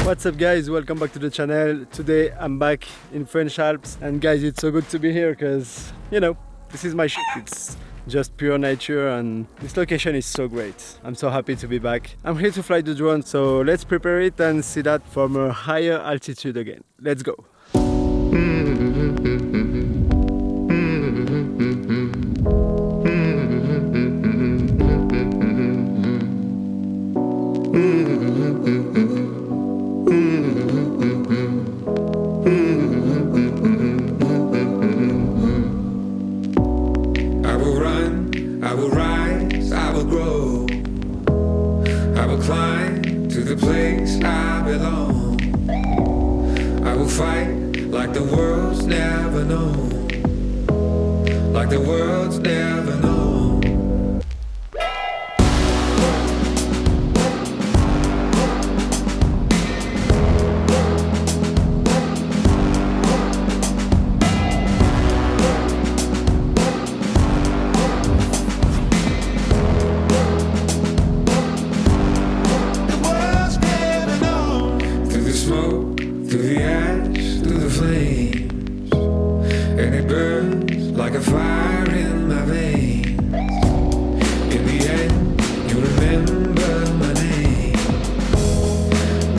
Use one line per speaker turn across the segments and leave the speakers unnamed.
What's up guys, welcome back to the channel. Today I'm back in French Alps, and guys, it's so good to be here because, you know, this is my shit. It's just pure nature and this location is so great. I'm so happy to be back. I'm here to fly the drone, so let's prepare it and see that from a higher altitude again. Let's go.
I will rise, I will grow, I will climb to the place I belong. I will fight like the world's never known, like the world's never known. Through the ash, through the flames, and it burns like a fire in my veins. In the end, you remember my name,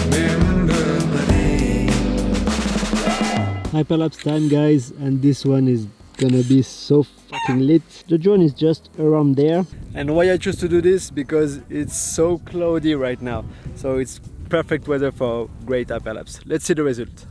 remember my name.
Hyperlapse time guys, and this one is gonna be so fucking lit. The drone is just around there. And why I choose to do this? Because it's so cloudy right now, so it's perfect weather for great hyperlapse. Let's see the result.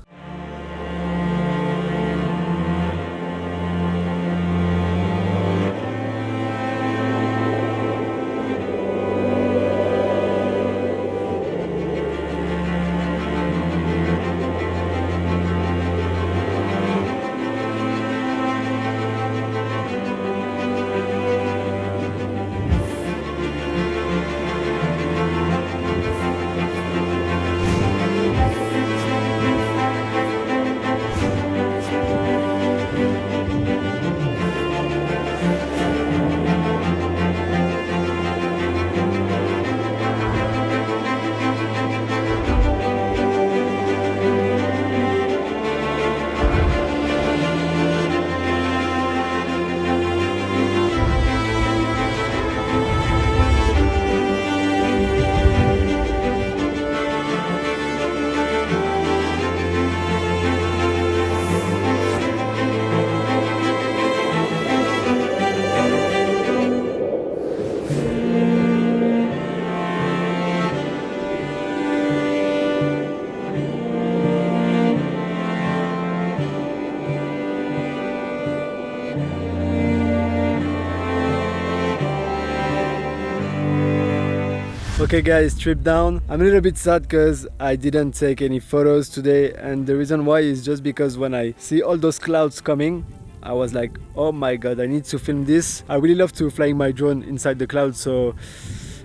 Okay guys, trip down. I'm a little bit sad because I didn't take any photos today, and the reason why is just because when I see all those clouds coming, I was like, oh my god, I need to film this. I really love to flying my drone inside the clouds, so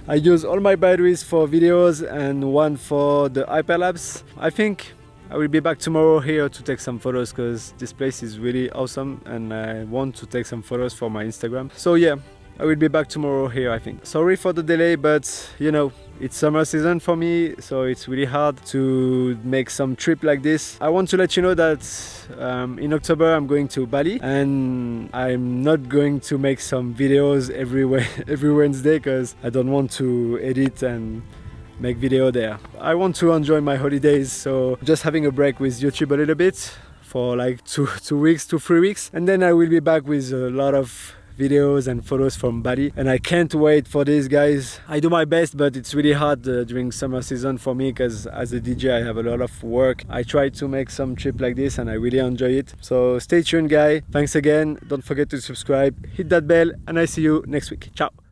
I use all my batteries for videos and one for the hyperlapse. I think I will be back tomorrow here to take some photos because this place is really awesome and I want to take some photos for my Instagram. So yeah, I will be back tomorrow here, I think. Sorry for the delay, but you know, it's summer season for me, so it's really hard to make some trip like this. I want to let you know that in October I'm going to Bali, and I'm not going to make some videos every Wednesday because I don't want to edit and make video there. I want to enjoy my holidays, so just having a break with YouTube a little bit for like 2 weeks to 3 weeks, and then I will be back with a lot of videos and photos from Bali, and I can't wait for this guys. I do my best, but it's really hard during summer season for me because as a DJ I have a lot of work. I try to make some trip like this and I really enjoy it, so stay tuned guys. Thanks again, don't forget to subscribe, hit that bell, and I see you next week. Ciao.